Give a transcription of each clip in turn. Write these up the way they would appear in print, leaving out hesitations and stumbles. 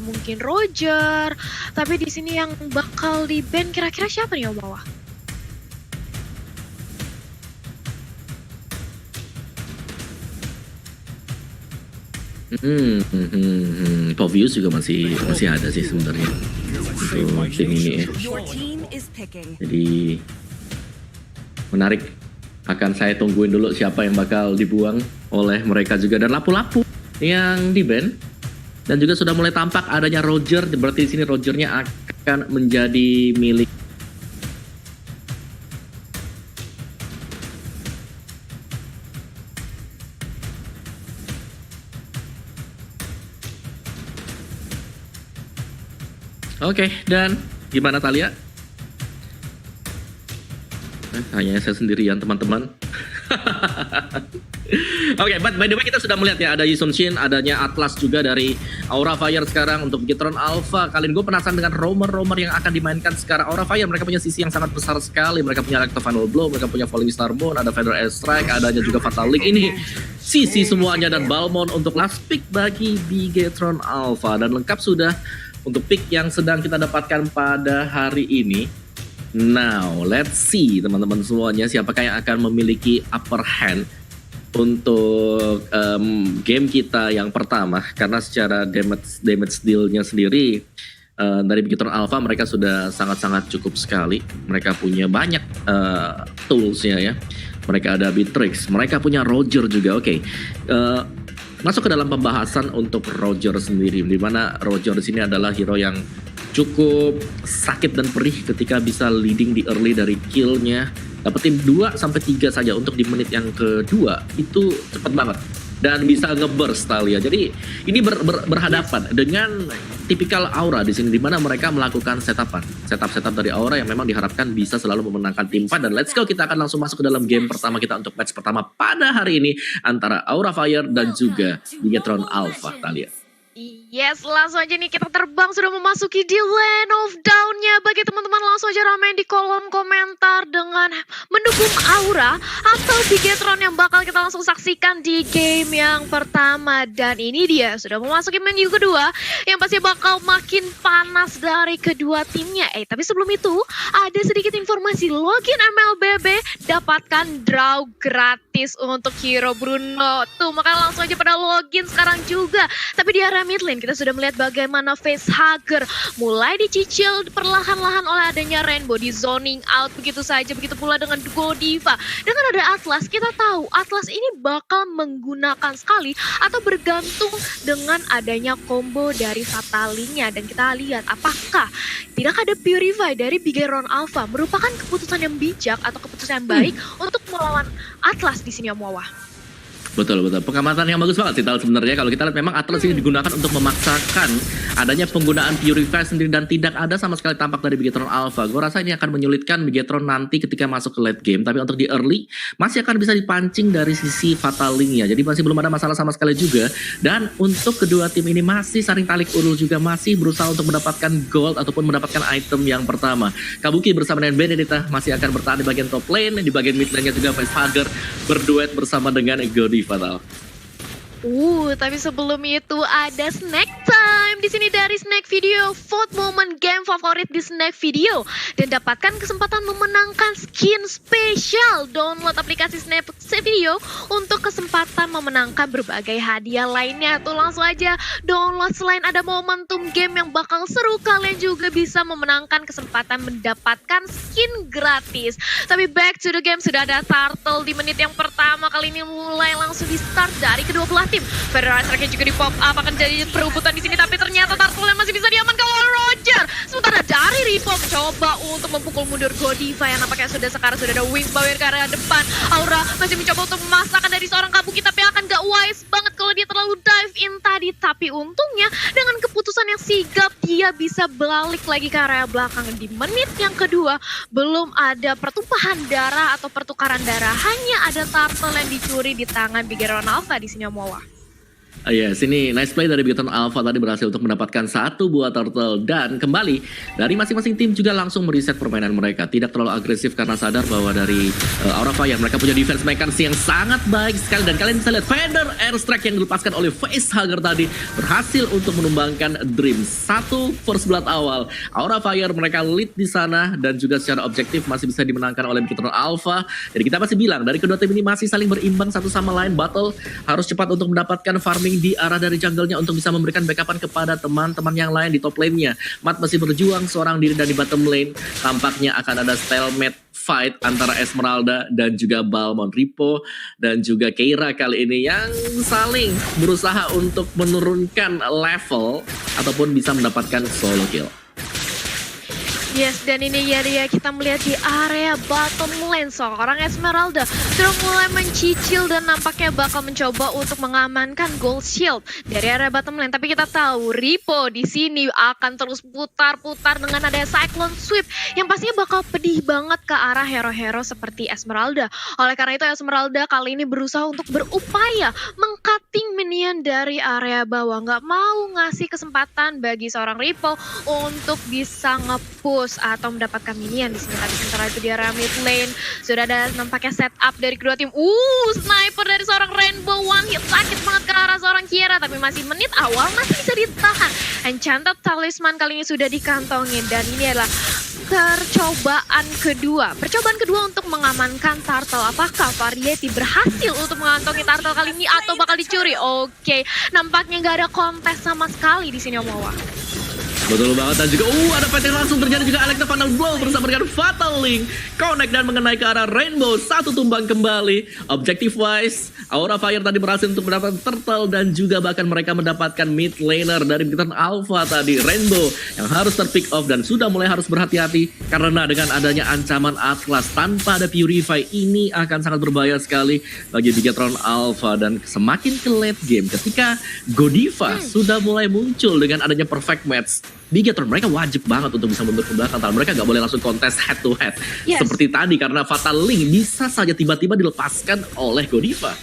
mungkin Roger, tapi di sini yang bakal di-ban kira-kira siapa nih Om Wawa? Povius juga masih ada sih sebenarnya untuk tim ini ya. Jadi menarik. Akan saya tungguin dulu siapa yang bakal dibuang oleh mereka juga, dan lapu-lapu yang di-ban. Dan juga sudah mulai tampak adanya Roger, berarti di sini Rogernya akan menjadi milik. Oke, dan gimana Talia? Hanya saya sendirian teman-teman. Oke, but by the way kita sudah melihat ya, ada Yisun Shin, adanya Atlas juga dari Aura Fire sekarang untuk Bigetron Alpha. Kalian gue penasaran dengan roamer yang akan dimainkan sekarang. Aura Fire mereka punya sisi yang sangat besar sekali. Mereka punya Electro Final Blow, mereka punya Falling Star Moon, ada Feather Air Strike, adanya juga Fatal Link. Ini sisi semuanya, dan Balmond untuk last pick bagi Bigetron Alpha. Dan lengkap sudah untuk pick yang sedang kita dapatkan pada hari ini. Now, let's see teman-teman semuanya, siapakah yang akan memiliki upper hand untuk game kita yang pertama. Karena secara damage deal-nya sendiri dari Bigetron Alpha mereka sudah sangat-sangat cukup sekali. Mereka punya banyak tools-nya ya. Mereka ada Beatrix, mereka punya Roger juga. Oke. Masuk ke dalam pembahasan untuk Roger sendiri, di mana Roger di sini adalah hero yang cukup sakit dan perih ketika bisa leading di early dari kill-nya. Dapetin 2-3 saja untuk di menit yang kedua, itu cepet banget. Dan bisa nge-burst Talia. Jadi ini berhadapan dengan tipikal Aura di sini, di mana mereka melakukan setup dari Aura yang memang diharapkan bisa selalu memenangkan tim fight. Dan let's go, kita akan langsung masuk ke dalam game pertama kita untuk match pertama pada hari ini antara Aura Fire dan juga Bigetron Alpha Talia. Yes, langsung aja nih kita terbang sudah memasuki di Land of Down-nya. Bagi teman-teman langsung aja ramein di kolom komentar dengan mendukung Aura atau Bigetron yang bakal kita langsung saksikan di game yang pertama. Dan ini dia sudah memasuki minggu kedua yang pasti bakal makin panas dari kedua timnya. Tapi sebelum itu ada sedikit informasi, login MLBB dapatkan draw gratis untuk hero Bruno. Tuh makanya langsung aja pada login sekarang juga. Tapi di area mid lane kita sudah melihat bagaimana facehugger mulai dicicil perlahan-lahan oleh adanya Rainbow di zoning out begitu saja. Begitu pula dengan Godiva. Dengan ada Atlas, kita tahu Atlas ini bakal menggunakan sekali atau bergantung dengan adanya combo dari Fatalingnya. Dan kita lihat apakah tidak ada Purify dari Bigetron Alpha merupakan keputusan yang bijak atau keputusan yang baik untuk melawan Atlas di sini Om Wawa. Betul. Pengamatan yang bagus banget sih Tal sebenarnya. Kalau kita lihat memang Atlas ini digunakan untuk memaksakan adanya penggunaan Purify sendiri, dan tidak ada sama sekali tampak dari Bigetron Alpha. Gue rasa ini akan menyulitkan Bigetron nanti ketika masuk ke late game. Tapi untuk di early masih akan bisa dipancing dari sisi Fatal Link-nya. Jadi masih belum ada masalah sama sekali juga. Dan untuk kedua tim ini masih saling tarik ulur juga, masih berusaha untuk mendapatkan gold ataupun mendapatkan item yang pertama. Kabuki bersama dengan Benedetta masih akan bertahan di bagian top lane. Di bagian mid lane-nya juga Facehugger berduet bersama dengan Godiva. Fatal. Tapi sebelum itu ada snack time di sini dari Snack Video. Vote moment game favorit di Snack Video dan dapatkan kesempatan memenangkan skin spesial. Download aplikasi Snack Video untuk kesempatan memenangkan berbagai hadiah lainnya. Tuh langsung aja download. Selain ada momentum game yang bakal seru, kalian juga bisa memenangkan kesempatan mendapatkan skin gratis. Tapi back to the game, sudah ada Turtle di menit yang pertama. Kali ini mulai langsung di start dari kedua belah tim. Federasi Strike juga di pop up, akan jadi perebutan di sini, tapi ternyata Turtle masih bisa diamankan oleh Roger. Sementara dari Repo coba untuk memukul mundur Godiva yang nampaknya sekarang sudah ada wings power ke area depan. Aura masih mencoba untuk memasakkan dari seorang Kabuki, tapi akan gak wise banget kalau dia terlalu dive in tadi. Tapi untungnya dengan keputusan yang sigap dia bisa balik lagi ke area belakang. Di menit yang kedua belum ada pertumpahan darah atau pertukaran darah, hanya ada Turtle yang dicuri di tangan Bigetron Alpha di sini Om Wawa. Yes, ini nice play dari Bigetron Alpha tadi berhasil untuk mendapatkan satu buah turtle. Dan kembali dari masing-masing tim juga langsung mereset permainan mereka. Tidak terlalu agresif karena sadar bahwa dari Aura Fire mereka punya defense mechanics yang sangat baik sekali. Dan kalian bisa lihat Feather Airstrike yang dilepaskan oleh Facehugger tadi berhasil untuk menumbangkan Dream. Satu first blood awal. Aura Fire mereka lead di sana dan juga secara objektif masih bisa dimenangkan oleh Bigetron Alpha. Jadi kita masih bilang dari kedua tim ini masih saling berimbang satu sama lain. Battle harus cepat untuk mendapatkan farming di arah dari jungle-nya untuk bisa memberikan backupan kepada teman-teman yang lain di top lane-nya. Matt masih berjuang seorang diri dan di bottom lane tampaknya akan ada stalemate fight antara Esmeralda dan juga Balmond. Ripo dan juga Keira kali ini yang saling berusaha untuk menurunkan level ataupun bisa mendapatkan solo kill. Yes, dan ini ya dia kita melihat di area bottom lane seorang Esmeralda sudah mulai mencicil dan nampaknya bakal mencoba untuk mengamankan gold shield dari area bottom lane. Tapi kita tahu Ripo di sini akan terus putar-putar dengan ada Cyclone Sweep yang pastinya bakal pedih banget ke arah hero-hero seperti Esmeralda. Oleh karena itu Esmeralda kali ini berusaha untuk berupaya meng-cutting minion dari area bawah. Nggak mau ngasih kesempatan bagi seorang Ripo untuk bisa nge-push atau mendapatkan minion di sini. Tapi sementara itu di area mid lane sudah ada nampaknya setup dari kedua tim. Sniper dari seorang Rainbow, one hit sakit banget ke arah seorang Kiera, tapi masih menit awal masih bisa ditahan. Enchanted Talisman kali ini sudah dikantongin dan ini adalah percobaan kedua untuk mengamankan turtle. Apakah Variety berhasil untuk mengantongi turtle kali ini atau bakal dicuri? Oke, nampaknya nggak ada kontes sama sekali di sini Omawa. Betul banget, dan juga ada fight yang langsung terjadi juga. Electro Final Blow bersama dengan Fatal Link connect dan mengenai ke arah Rainbow. Satu tumbang kembali. Objective wise Aura Fire tadi berhasil untuk mendapatkan turtle dan juga bahkan mereka mendapatkan mid laner dari Bigetron Alpha tadi, Rainbow, yang harus terpick off dan sudah mulai harus berhati-hati karena dengan adanya ancaman Atlas tanpa ada Purify ini akan sangat berbahaya sekali bagi Bigetron Alpha. Dan semakin ke late game ketika Godiva sudah mulai muncul dengan adanya perfect match, Bigetron mereka wajib banget untuk bisa mundur ke belakang. Mereka gak boleh langsung kontes head to head seperti tadi karena Fatal Link bisa saja tiba-tiba dilepaskan oleh Godiva.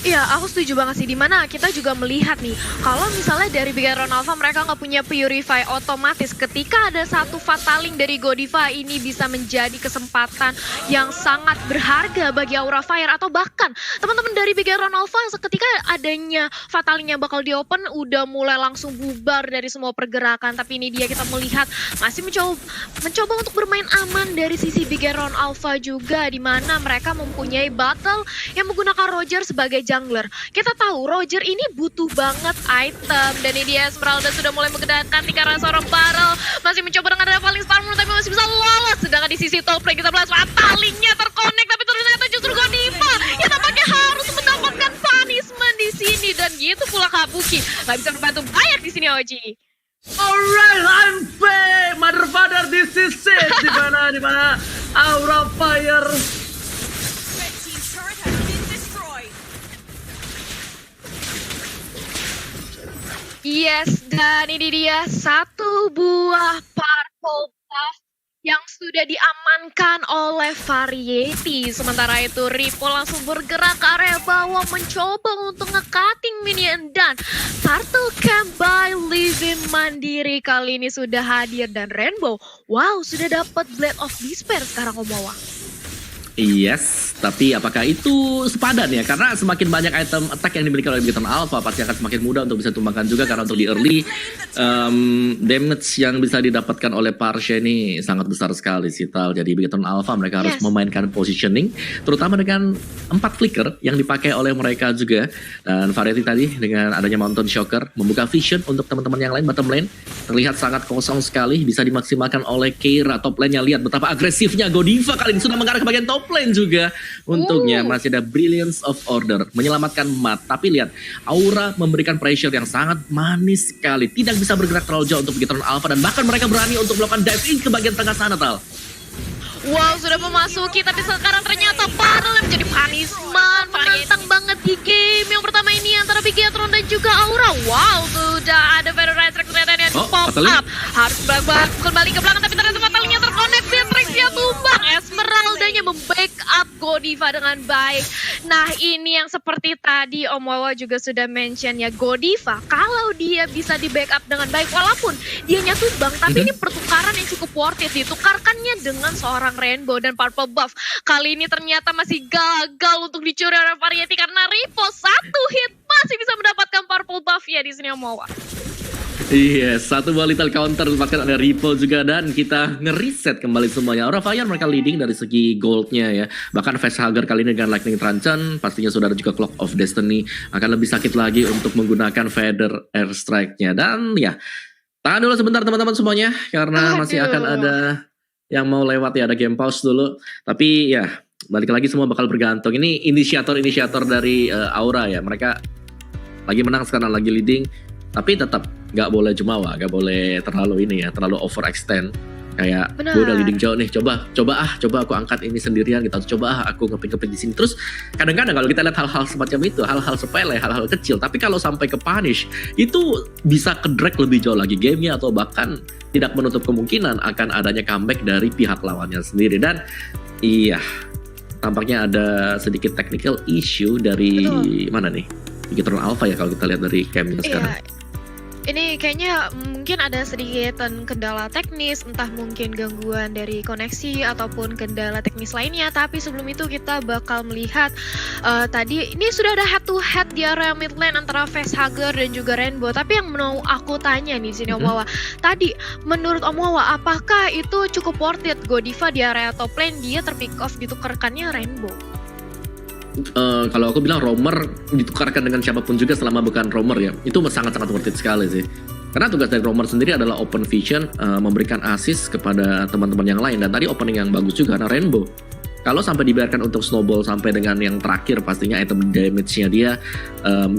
Iya, aku setuju banget sih. Dimana kita juga melihat nih, kalau misalnya dari Bigetron Alpha mereka nggak punya Purify, otomatis ketika ada satu Fataling dari Godiva ini bisa menjadi kesempatan yang sangat berharga bagi Aura Fire. Atau bahkan teman-teman dari Bigetron Alpha ketika adanya Fatalingnya bakal di open udah mulai langsung bubar dari semua pergerakan. Tapi ini dia kita melihat masih mencoba untuk bermain aman dari sisi Bigetron Alpha juga, dimana mereka mempunyai battle yang menggunakan Roger sebagai jungler. Kita tahu Roger ini butuh banget item dan ini dia Esmeralda sudah mulai menggerakkan di arah seorang Barrel, masih mencoba dengan ada paling Star Moon tapi masih bisa lolos. Sedangkan di sisi top lane kita melihat Fatalingnya terkonek tapi ternyata justru Godiva yang tampaknya harus mendapatkan punishment di sini dan gitu pula Kabuki nggak bisa membantu banyak di sini Oji. Alright, I'm back, mother father, this is it. Dimana Aura Fire yes, dan ini dia satu buah purple buff yang sudah diamankan oleh Variety. Sementara itu Ripo langsung bergerak ke area bawah mencoba untuk nge-cutting minion dan Turtle Camp by Livin Mandiri kali ini sudah hadir dan Rainbow. Wow, sudah dapat Blade of Despair sekarang Omawa. Yes, tapi apakah itu sepadan ya? Karena semakin banyak item attack yang dimiliki oleh Bigetron Alpha pasti akan semakin mudah untuk bisa tumbangkan juga, karena untuk di early damage yang bisa didapatkan oleh Parsha ini sangat besar sekali sih Tal. Jadi Bigetron Alpha mereka harus memainkan positioning terutama dengan 4 flicker yang dipakai oleh mereka juga. Dan Variety tadi dengan adanya Mountain Shocker membuka vision untuk teman-teman yang lain bottom lane. Terlihat sangat kosong sekali, bisa dimaksimalkan oleh Keira. Top lane-nya lihat betapa agresifnya Godiva kali ini sudah mengarah ke bagian top lane juga. Untungnya masih ada Brilliance of Order menyelamatkan Matt. Tapi lihat Aura memberikan pressure yang sangat manis sekali, tidak bisa bergerak terlalu jauh untuk Bigetron Alpha dan bahkan mereka berani untuk melakukan dive in ke bagian tengah sana Tal. Wow, sudah memasuki tapi sekarang ternyata Barrel yang menjadi punishment. Menantang banget di game yang pertama ini antara Bigetron dan juga Aura. Wow, sudah ada Feather Airstrike ternyata yang pop up. Harus kembali ke belakang tapi ternyata Fatalingnya terkonek. Beatrix dia tumbang. Esmeraldanya membackup Godiva dengan baik. Nah ini yang seperti tadi Om Wawa juga sudah mention ya, Godiva kalau dia bisa di backup dengan baik walaupun dianya tumbang, tapi ini pertukaran yang cukup worth it, ditukarkannya dengan seorang Rainbow dan Purple Buff. Kali ini ternyata masih gagal untuk dicuri oleh Variety karena Ripo satu hit masih bisa mendapatkan Purple Buff ya di sini Om Wawa. Iya, satu buah lethal counter bahkan ada Ripple juga dan kita ngereset kembali semuanya. Aura Fire mereka leading dari segi goldnya ya. Bahkan Facehugger kali ini dengan Lightning Truncheon, pastinya sudah ada juga Clock of Destiny akan lebih sakit lagi untuk menggunakan Feather Airstrike-nya. Dan ya, tahan dulu sebentar teman-teman semuanya karena masih akan ada yang mau lewat ya, ada game pause dulu. Tapi ya, balik lagi semua bakal bergantung. Ini inisiator dari Aura ya, mereka lagi menang sekarang, lagi leading. Tapi tetap nggak boleh jumawa, nggak boleh terlalu ini ya, terlalu overextend. Kayak gue udah leading jauh nih, coba aku angkat ini sendirian gitu, coba aku ngepik di sini. Terus kadang-kadang kalau kita lihat hal-hal semacam itu, hal-hal sepele, hal-hal kecil, tapi kalau sampai ke punish itu bisa ke drag lebih jauh lagi gamenya, atau bahkan tidak menutup kemungkinan akan adanya comeback dari pihak lawannya sendiri. Dan iya, tampaknya ada sedikit technical issue dari mana nih? Bigetron Alpha ya kalau kita lihat dari camnya sekarang. Ini kayaknya mungkin ada sedikit kendala teknis, entah mungkin gangguan dari koneksi ataupun kendala teknis lainnya. Tapi sebelum itu kita bakal melihat tadi ini sudah ada head to head di area mid lane antara Facehugger dan juga Rainbow. Tapi yang mau aku tanya nih sini Om Wawa, tadi menurut Om Wawa apakah itu cukup worth it Godiva di area top lane dia terpick off ditukarkannya Rainbow? Kalau aku bilang roamer ditukarkan dengan siapapun juga selama bukan roamer ya, itu sangat-sangat worth it sekali sih. Karena tugas dari roamer sendiri adalah open vision, memberikan assist kepada teman-teman yang lain. Dan tadi opening yang bagus juga karena Rainbow. Kalau sampai dibiarkan untuk snowball sampai dengan yang terakhir, pastinya item damage-nya dia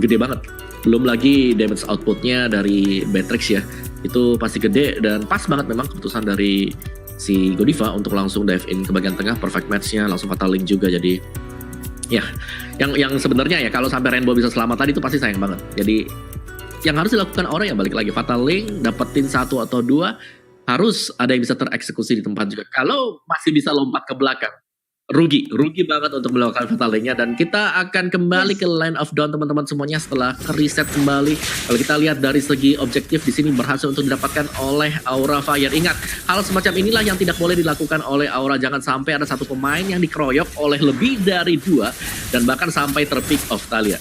gede banget. Belum lagi damage output-nya dari Beatrix ya, itu pasti gede. Dan pas banget memang keputusan dari si Godiva untuk langsung dive in ke bagian tengah, perfect match-nya, langsung fatal link juga. Jadi ya, yang sebenarnya ya kalau sampai Rainbow bisa selamat tadi itu pasti sayang banget. Jadi yang harus dilakukan orang ya balik lagi fatal link, dapetin 1 atau 2, harus ada yang bisa tereksekusi di tempat juga. Kalau masih bisa lompat ke belakang, rugi banget untuk melakukan fatal link-nya. Dan kita akan kembali ke line of down teman-teman semuanya setelah reset kembali. Kalau kita lihat dari segi objektif di sini berhasil untuk didapatkan oleh Aura Fire. Ingat, hal semacam inilah yang tidak boleh dilakukan oleh Aura. Jangan sampai ada satu pemain yang dikeroyok oleh lebih dari 2 dan bahkan sampai terpick off Talia.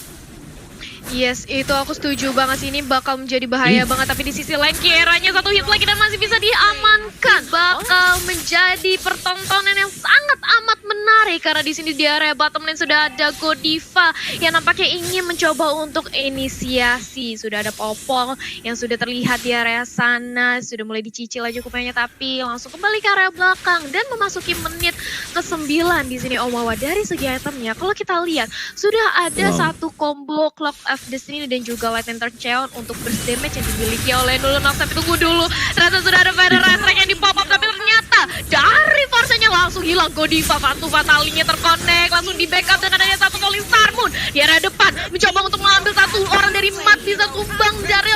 Yes, itu aku setuju banget sih, ini bakal menjadi bahaya banget. Tapi di sisi lain Kieranya satu hit lagi dan masih bisa diamankan. Bakal menjadi pertontonan yang sangat amat menarik karena di sini di area bottom lane sudah ada Godiva yang nampaknya ingin mencoba untuk inisiasi. Sudah ada Popol yang sudah terlihat di area sana, sudah mulai dicicil aja kupenya, tapi langsung kembali ke area belakang dan memasuki menit ke-9 di sini Om Wawa. Dari segi itemnya, kalau kita lihat sudah ada satu combo Clock of Destiny dan juga Lightning Truncheon untuk burst damage yang dimiliki oleh Nulunok. Tapi tunggu dulu, ternyata sudah ada Feather Airstrike yang di pop up, tapi ternyata dari forsanya langsung hilang. Godiva fatalinya terkonek, langsung di backup dengan adanya satu Calling Star Moon di area depan, mencoba untuk mengambil satu orang dari Mat, bisa tumbang dari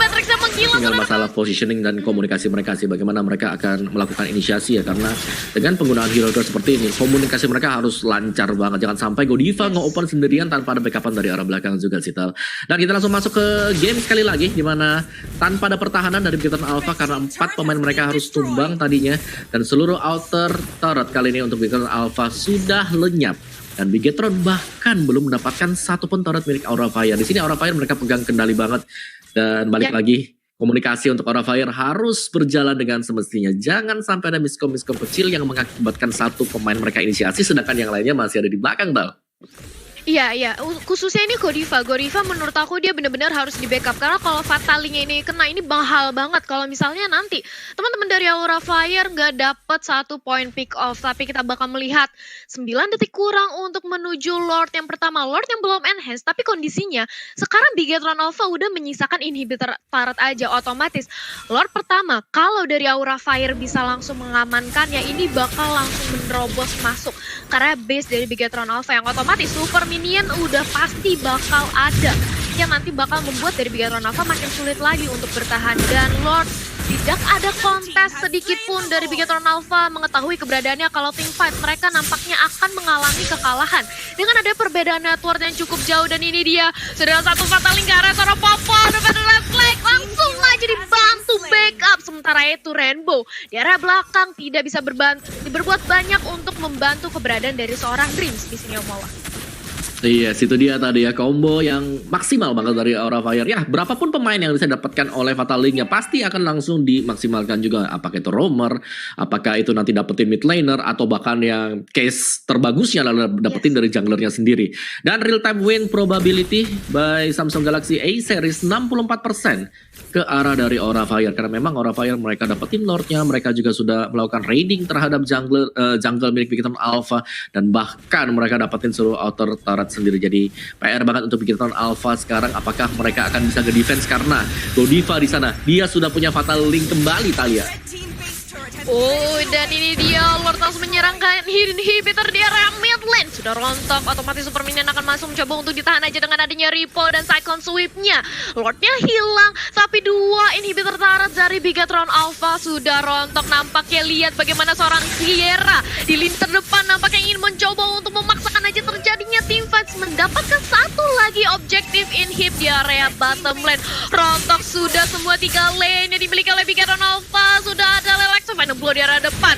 Beatrix yang menghilang. Tinggal masalah positioning dan komunikasi mereka sih, bagaimana mereka akan melakukan inisiasi ya, karena dengan penggunaan hero seperti ini komunikasi mereka harus lancar banget. Jangan sampai Godiva nge-open sendirian tanpa ada backupan dari arah belakang juga sih. Dan kita langsung masuk ke game sekali lagi, dimana tanpa ada pertahanan dari Bigetron Alpha karena 4 pemain mereka harus tumbang tadinya, dan seluruh outer turret kali ini untuk Bigetron Alpha sudah lenyap. Dan Bigetron bahkan belum mendapatkan satu pun turret milik Aura Fire. Di sini Aura Fire mereka pegang kendali banget. Dan balik lagi, komunikasi untuk Aura Fire harus berjalan dengan semestinya. Jangan sampai ada miskom kecil yang mengakibatkan satu pemain mereka inisiasi sedangkan yang lainnya masih ada di belakang, Bal. Iya, khususnya ini Godiva menurut aku dia benar-benar harus di backup karena kalau fatalingnya ini kena, ini mahal banget. Kalau misalnya nanti teman-teman dari Aura Fire nggak dapet 1 point pick off, tapi kita bakal melihat 9 detik kurang untuk menuju Lord yang pertama, Lord yang belum enhance, tapi kondisinya sekarang Bigetron Alpha udah menyisakan inhibitor turret aja, otomatis Lord pertama kalau dari Aura Fire bisa langsung mengamankannya, ini bakal langsung menerobos masuk karena base dari Bigetron Alpha yang otomatis super minion udah pasti bakal ada yang nanti bakal membuat dari Bigetron Alpha makin sulit lagi untuk bertahan. Dan Lord Tidak ada kontes sedikit pun dari Bigetron Alpha mengetahui keberadaannya kalau tim fight mereka nampaknya akan mengalami kekalahan. Dengan ada perbedaan network yang cukup jauh dan ini dia sudah satu fataling ke arah seorang Popo, dapat red flag langsung aja dibantu backup. Sementara itu Rainbow di area belakang tidak bisa berbuat banyak untuk membantu keberadaan dari seorang Dreams di sini Omawa. Yes, itu dia tadi ya, combo yang maksimal banget dari Aura Fire. Ya, berapapun pemain yang bisa dapatkan oleh Fatal Link-nya pasti akan langsung dimaksimalkan juga. Apakah itu roamer, apakah itu nanti dapetin mid laner, atau bahkan yang case terbagusnya lalu dapetin dari junglernya sendiri. Dan real time win probability by Samsung Galaxy A series 64% ke arah dari Aura Fire. Karena memang Aura Fire mereka dapetin lordnya, mereka juga sudah melakukan raiding terhadap jungle milik Bigetron Alpha, dan bahkan mereka dapetin seluruh outer turret sendiri. Jadi PR banget untuk Bigetron Alpha sekarang, apakah mereka akan bisa nge-defense karena Godiva di sana dia sudah punya Fatal Link kembali, Talia. Oh, dan ini dia Lord langsung menyerangkan inhibitor di area mid lane. Sudah rontok, otomatis Super Minion akan masuk mencoba untuk ditahan aja dengan adanya Repo dan Cyclone Sweep-nya. Lordnya hilang, tapi dua inhibitor turret dari Bigetron Alpha sudah rontok. Nampaknya lihat bagaimana seorang Sierra di lini terdepan nampaknya ingin mencoba untuk memaksakan aja terjadinya team fight, mendapatkan satu lagi objektif inhib di area bottom lane. Rontok sudah semua 3 lane yang dimiliki oleh Bigetron Alpha. Sudah ada Lelex Final Blow di arah depan.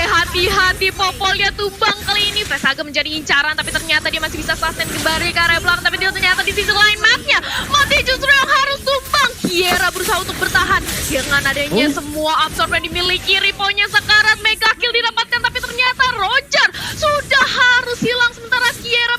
Hati-hati Popolnya tumbang kali ini. Vesaga menjadi incaran, tapi ternyata dia masih bisa sustain kembali ke area belakang. Tapi dia ternyata di sisi lain mapnya mati justru yang harus tumbang. Kiera berusaha untuk bertahan dengan adanya semua absorb yang dimiliki. Riponya sekarat, mega kill didapatkan, tapi ternyata Roger sudah harus hilang. Sementara Kiera